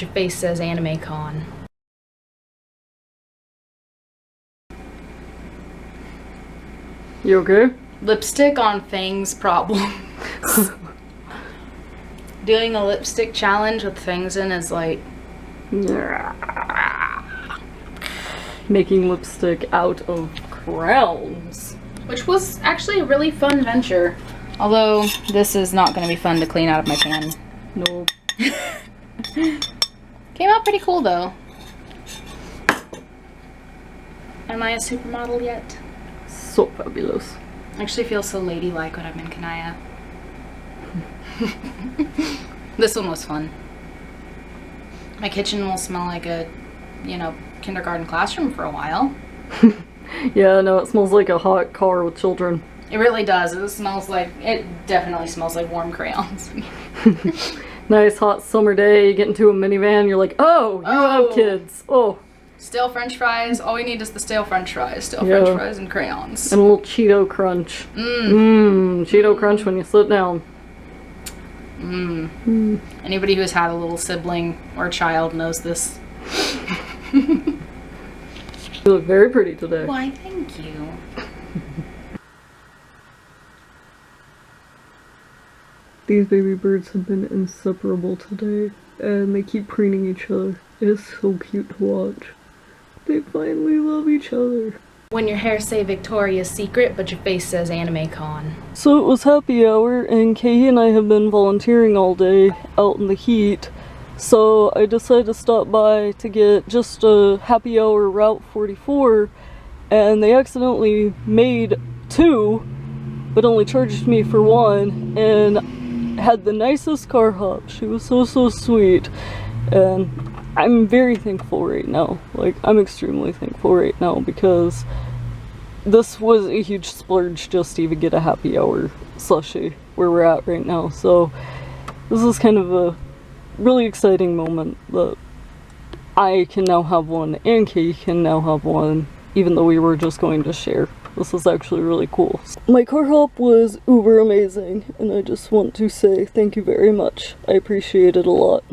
Your face says Anime Con. You okay? Lipstick on fangs problems. Doing a lipstick challenge with fangs in is like... Making lipstick out of crowns. Which was actually a really fun venture. Although, this is not going to be fun to clean out of my pan. Nope. Came out pretty cool though. Am I a supermodel yet? So fabulous. I actually feel so ladylike when I'm in Kanaya. This one was fun. My kitchen will smell like a, you know, kindergarten classroom for a while. Yeah, no, it smells like a hot car with children. It really does. It definitely smells like warm crayons. Nice hot summer day, you get into a minivan, you're like, oh, you have kids. Oh. Stale french fries. All we need is the stale french fries. Stale french fries and crayons. And a little Cheeto crunch. Cheeto crunch when you sit down. Anybody who's had a little sibling or child knows this. You look very pretty today. Why, thank you. These baby birds have been inseparable today, and they keep preening each other. It is so cute to watch. They finally love each other. When your hair say Victoria's Secret, but your face says Anime Con. So it was happy hour, and Katie and I have been volunteering all day out in the heat. So I decided to stop by to get just a happy hour Route 44, and they accidentally made 2, but only charged me for 1, and had the nicest car hop. She was so sweet, and I'm very thankful right now. Like, I'm extremely thankful right now because this was a huge splurge just to even get a happy hour slushie where we're at right now. So this is kind of a really exciting moment that I can now have one and Kay can now have one, even though we were just going to share. This is actually really cool. My car hop was uber amazing, and I just want to say thank you very much. I appreciate it a lot.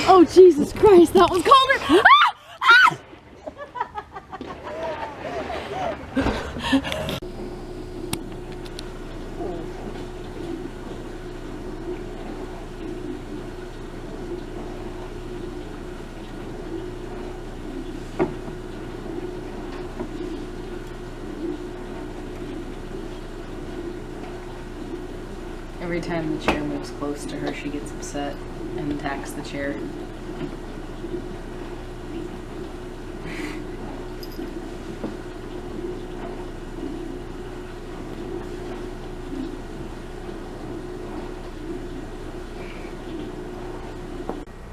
Oh, Jesus Christ, that was colder! Every time the chair moves close to her, she gets upset and attacks the chair.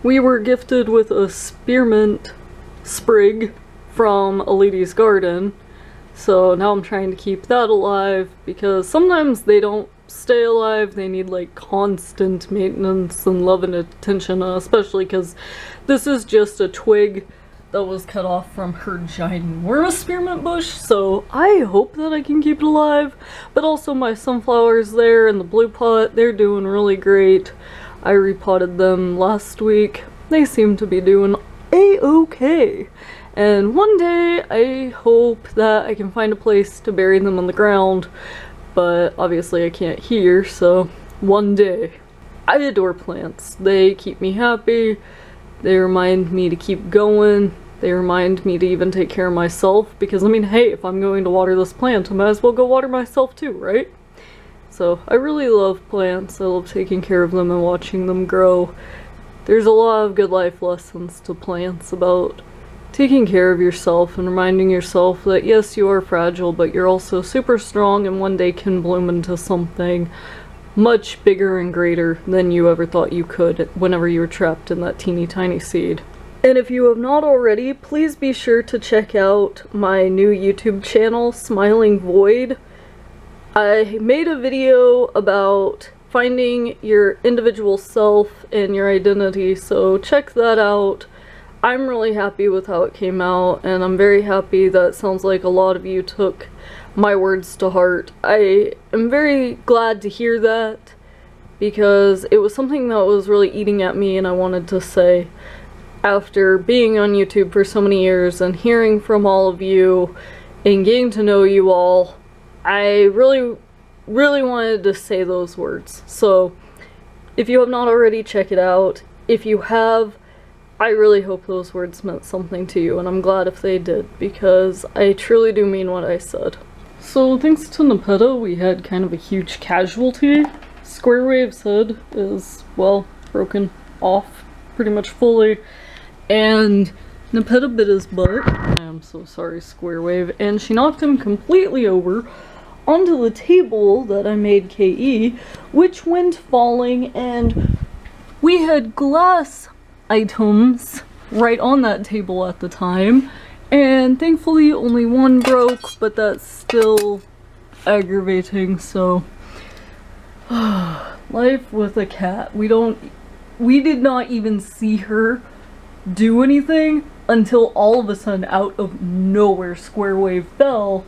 We were gifted with a spearmint sprig from a lady's garden, so now I'm trying to keep that alive because sometimes they don't stay alive. They need like constant maintenance and love and attention, especially because this is just a twig that was cut off from her ginormous spearmint bush, so I hope that I can keep it alive. But also my sunflowers there in the blue pot, they're doing really great. I repotted them last week. They seem to be doing a-okay. And one day I hope that I can find a place to bury them on the ground, but obviously I can't here, so one day. I adore plants. They keep me happy. They remind me to keep going. They remind me to even take care of myself, because I mean, hey, if I'm going to water this plant, I might as well go water myself too, right? So I really love plants. I love taking care of them and watching them grow. There's a lot of good life lessons to plants about taking care of yourself and reminding yourself that yes, you are fragile, but you're also super strong and one day can bloom into something much bigger and greater than you ever thought you could whenever you were trapped in that teeny tiny seed. And if you have not already, please be sure to check out my new YouTube channel, Smiling Void. I made a video about finding your individual self and your identity, so check that out. I'm really happy with how it came out, and I'm very happy that it sounds like a lot of you took my words to heart. I am very glad to hear that, because it was something that was really eating at me, and I wanted to say, after being on YouTube for so many years and hearing from all of you and getting to know you all, I really wanted to say those words. So if you have not already, check it out. If you have, I really hope those words meant something to you, and I'm glad if they did, because I truly do mean what I said. So thanks to Nepeta, we had kind of a huge casualty. Squarewave's head is, well, broken off pretty much fully, and Nepeta bit his butt. I am so sorry, Squarewave. And she knocked him completely over onto the table that I made KE, which went falling, and we had glass items right on that table at the time, and thankfully only one broke, but that's still aggravating. So life with a cat. We did not even see her do anything until all of a sudden, out of nowhere, Squarewave fell,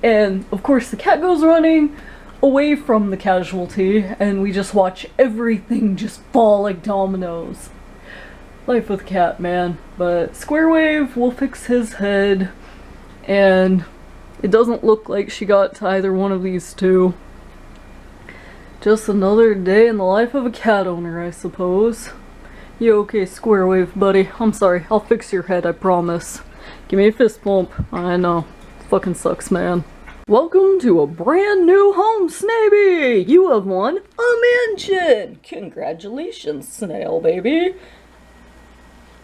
and of course the cat goes running away from the casualty, and we just watch everything just fall like dominoes. Life with a cat, man. But Squarewave will fix his head, and it doesn't look like she got to either one of these two. Just another day in the life of a cat owner, I suppose. You okay, Squarewave, buddy? I'm sorry, I'll fix your head, I promise. Give me a fist bump. I know. Fucking sucks, man. Welcome to a brand new home, Snaby! You have won a mansion! Congratulations, Snail, baby!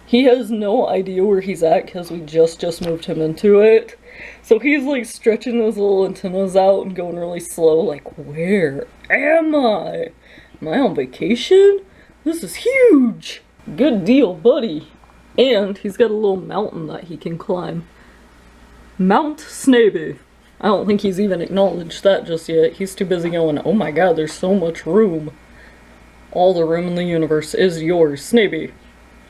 He has no idea where he's at because we just moved him into it. So he's like stretching his little antennas out and going really slow, like, where am I? Am I on vacation? This is huge! Good deal, buddy. And he's got a little mountain that he can climb. Mount Snaby. I don't think he's even acknowledged that just yet. He's too busy going, oh my god, there's so much room. All the room in the universe is yours, Snaby.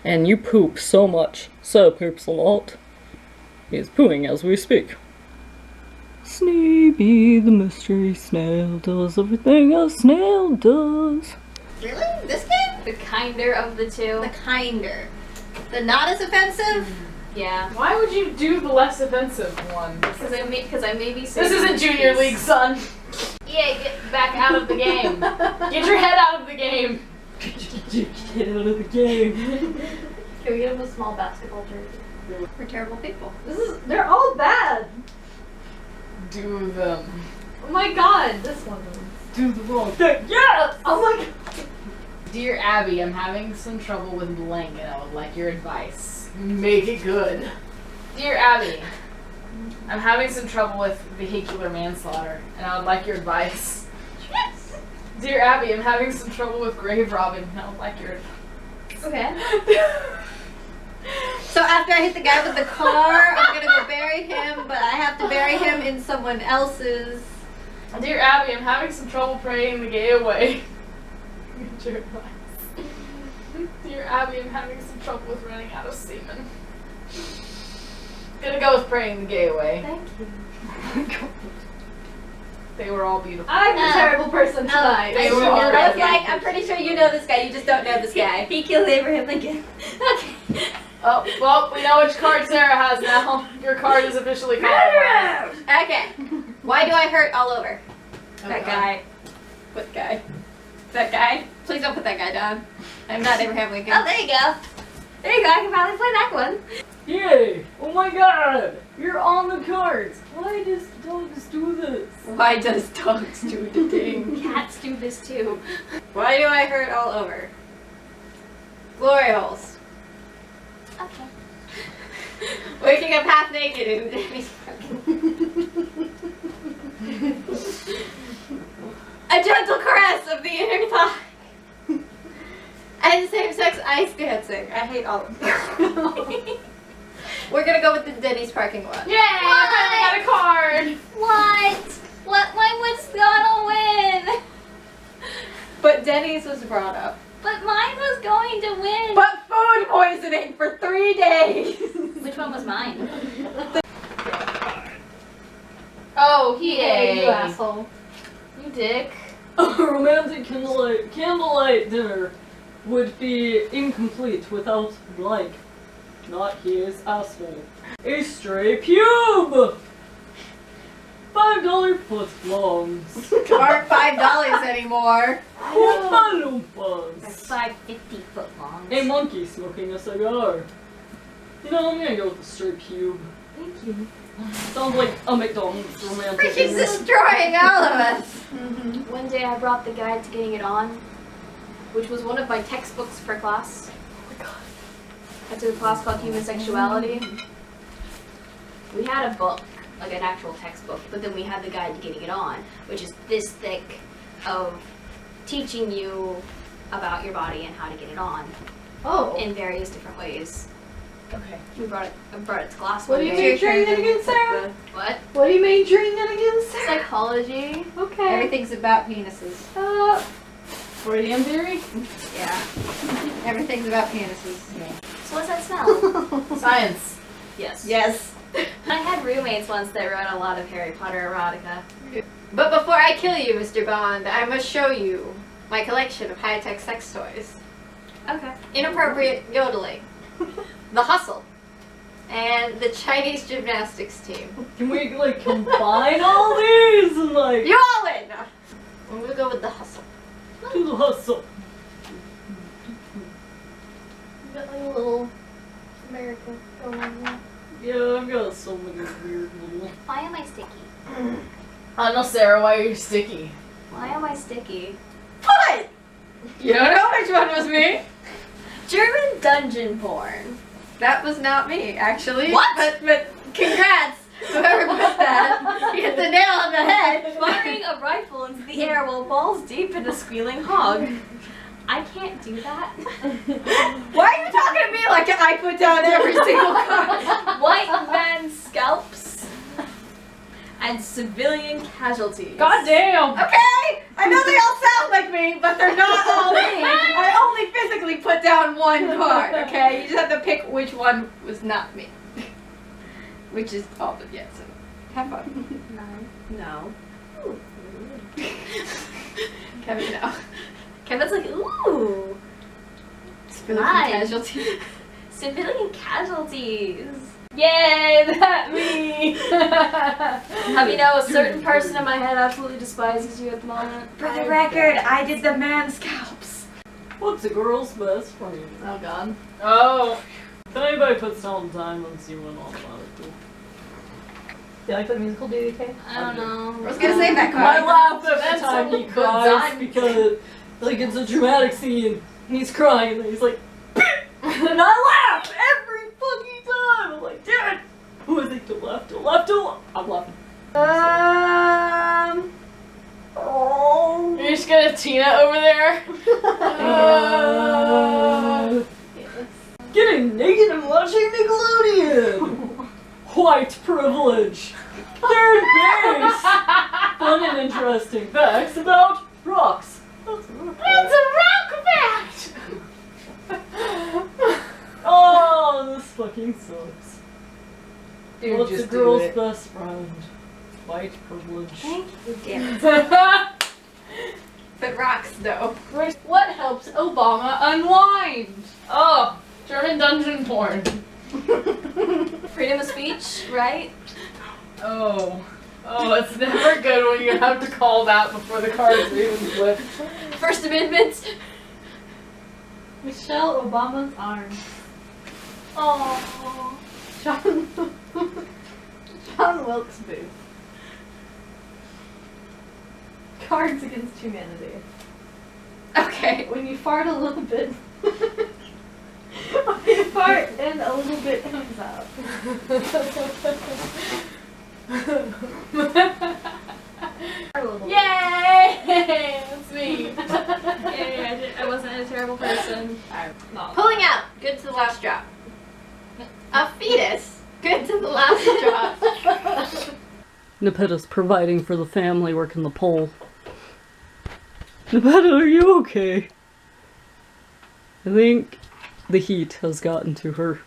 And you poop so much. So poops a lot. He is pooing as we speak. Snaby, the mystery snail, does everything a snail does. Really? This game? The kinder of the two. The kinder. The not as offensive? Yeah. Why would you do the less offensive one? Because I may be. This isn't Junior League, son. Yeah, get back out of the game. Get your head out of the game. Get out of the game. Can we get him a small basketball jersey? We're terrible people. They're all bad. Do them. Oh my god, this one. Do the wrong thing. Yes! Oh my god. Dear Abby, I'm having some trouble with blank and I would like your advice. Make it good. Dear Abby, I'm having some trouble with vehicular manslaughter and I would like your advice. Yes! Dear Abby, I'm having some trouble with grave robbing and I would like your advice. Okay. So after I hit the guy with the car, I'm gonna go bury him, but I have to bury him in someone else's. Dear Abby, I'm having some trouble praying the gay away. Get your advice. Dear Abby, I'm having some trouble with running out of semen. Gonna go with praying the gay away. Thank you. They were all beautiful. I'm a terrible person tonight. They were all I was beautiful. like, I'm pretty sure you know this guy, you just don't know this guy. He killed Abraham Lincoln. Okay. Oh, well, we know which card Sarah has now. Your card is officially called. Okay. Why do I hurt all over? That guy. What guy? That guy? Please don't put that guy down. I'm not Abraham Lincoln. Oh, there you go. There you go, I can probably play that one. Yay! Oh my god! You're on the cards! Why does dogs do this? Why does dogs do the thing? Cats do this too. Why do I hurt all over? Glory holes. Okay. Waking up half naked and a gentle caress of the inner thigh. And same-sex ice dancing. I hate all of them. We're gonna go with the Denny's parking lot. Yay! I finally got a card! What? Mine was gonna win! But Denny's was brought up. But mine was going to win. But food poisoning for 3 days! Which one was mine? Oh, yay! You asshole. You dick. A romantic candlelight dinner would be incomplete without, like, not his asshole, a stray pube! $5 foot longs. Aren't $5 anymore. Oompa Loompas. That's 550 foot long. A monkey smoking a cigar. You know, I'm gonna go with the stray pube. Thank you. Sounds like a McDonald's romantic Freaking dinner. destroying all of us. One day I brought the guide to getting it on, which was one of my textbooks for class. Oh my god. I took a class called Human Sexuality. We had a book, like an actual textbook, but then we had the guide to getting it on, which is this thick of teaching you about your body and how to get it on in various different ways. Okay. I brought it to class What one are you day. majoring in again, Sarah? What? What are you majoring in again, Sarah? Psychology. Okay. Everything's about penises. Freudian theory? Yeah. Everything's about penises. So what's that smell? Science. Yes. Yes. I had roommates once that read a lot of Harry Potter erotica. But before I kill you, Mr. Bond, I must show you my collection of high-tech sex toys. Okay. Inappropriate yodeling. The Hustle. And the Chinese gymnastics team. Can we, like, combine all these and, like, You all win! I'm gonna go with the Hustle. do the hustle? You got like a little America going on there. Yeah, I've got so many weird little... Why am I sticky? I don't know, Sarah, why are you sticky? Why am I sticky? What? You don't know which one was me? German dungeon porn. That was not me, actually. What? But congrats, whoever put that. You hit the nail on the head. Firing a rifle into the air while balls deep in a squealing hog. I can't do that. Why are you talking to me like I put down every single card? White man scalps and civilian casualties. God damn! Okay, I know they all sound like me, but they're not all me. I only physically put down one card, okay? You just have to pick which one was not me. Which is all but yes. So have fun. No. Kevin, no. Kevin's like, ooh. Civilian Nice. casualty. Civilian casualties. Yay, that me! Have you know a certain person in my head absolutely despises you at the moment? For the record, I did the man scalps. What's a girl's best friend? Oh god. Oh. If anybody puts down time, let's see what all about it. Do you like the musical DDK? I don't know. I was gonna say that I card. laugh every That's time he some cries design. because, like, it's a dramatic scene and he's crying and he's like, and I laugh every fucking time. I'm like, damn it! Who I think to left, to left, to left. I'm laughing. Oh. You're just gonna Tina over there? Getting naked and watching Nickelodeon. White privilege. Third base. Fun and interesting facts about rocks. It's a rock fact! Oh, this fucking sucks. Dude, What's just a girl's do it. best friend? White privilege. Thank you, damn it. But rocks, though. What helps Obama unwind? Oh, German dungeon porn. Freedom of speech, right? Oh. Oh, it's never good when you have to call that before the cards are even flipped. First Amendment. Michelle Obama's arms. Oh. John Wilkes Booth. Cards Against Humanity. Okay. When you fart a little bit. When you fart and a little bit comes out. Yay! That's me. Yay, I wasn't a terrible person. Pulling out. Good to the last drop. A fetus. Good to the last drop. Nepeta's providing for the family working the pole. Nepeta, are you okay? I think the heat has gotten to her.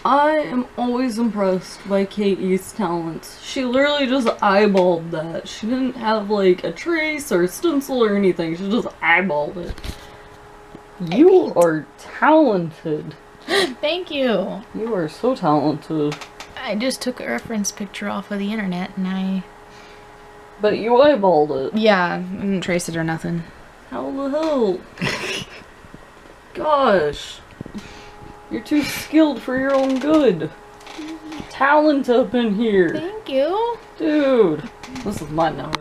I am always impressed by Katie's talents. She literally just eyeballed that. She didn't have like a trace or a stencil or anything. She just eyeballed it. You are talented. Thank you. You are so talented. I just took a reference picture off of the internet and But you eyeballed it. yeah, I didn't trace it or nothing. How the hell? Gosh. You're too skilled for your own good. Talent up in here. Thank you. Dude. This is mine now,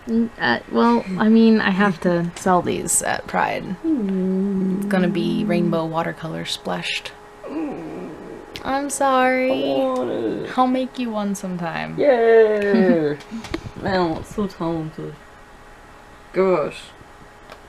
right? Well, I mean, I have to sell these at Pride. It's gonna be rainbow watercolor splashed. I'm sorry. I want it. I'll make you one sometime. Yeah. Man, that's so talented. Gosh.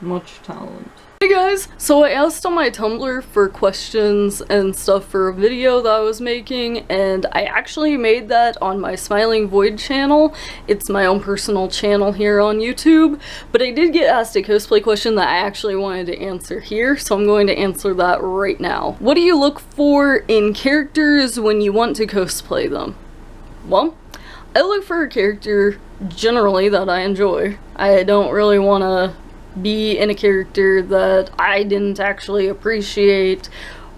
Much talent. Hey guys, so I asked on my Tumblr for questions and stuff for a video that I was making, and I actually made that on my Smiling Void channel. It's my own personal channel here on YouTube, but I did get asked a cosplay question that I actually wanted to answer here, so I'm going to answer that right now. What do you look for in characters when you want to cosplay them? Well, I look for a character generally that I enjoy. I don't really want to be in a character that I didn't actually appreciate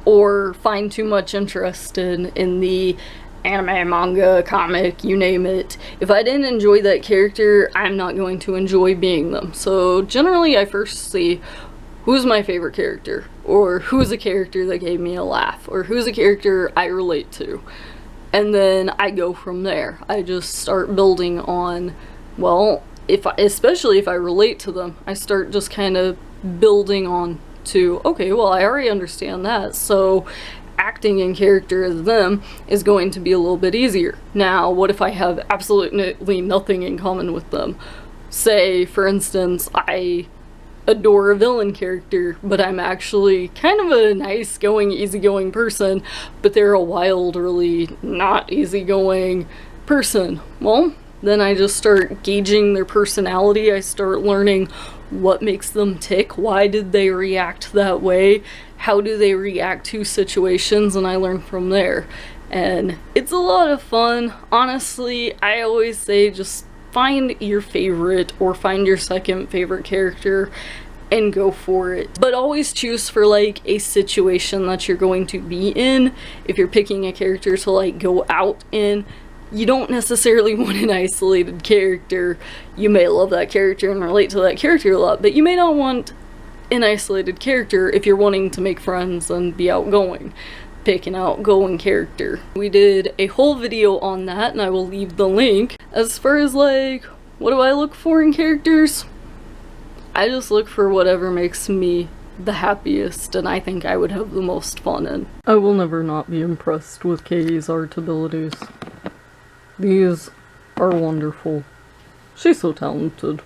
or find too much interest in the anime, manga, comic, you name it. If I didn't enjoy that character, I'm not going to enjoy being them. So generally I first see who's my favorite character, or who's a character that gave me a laugh, or who's a character I relate to. And then I go from there. I just start building on, well, especially if I relate to them, I start just kind of building on to, okay, well, I already understand that, so acting in character as them is going to be a little bit easier. Now, what if I have absolutely nothing in common with them? Say, for instance, I adore a villain character, but I'm actually kind of a nice going, easygoing person, but they're a wild, really not easygoing person. Well, then I just start gauging their personality. I start learning what makes them tick, why did they react that way, how do they react to situations, and I learn from there. And it's a lot of fun. Honestly, I always say just find your favorite or find your second favorite character and go for it. But always choose for like a situation that you're going to be in. If you're picking a character to like go out in, you don't necessarily want an isolated character. You may love that character and relate to that character a lot, but you may not want an isolated character if you're wanting to make friends and be outgoing. Pick an outgoing character. We did a whole video on that, and I will leave the link. As far as like, what do I look for in characters? I just look for whatever makes me the happiest, and I think I would have the most fun in. I will never not be impressed with Katie's art abilities. These are wonderful. She's so talented.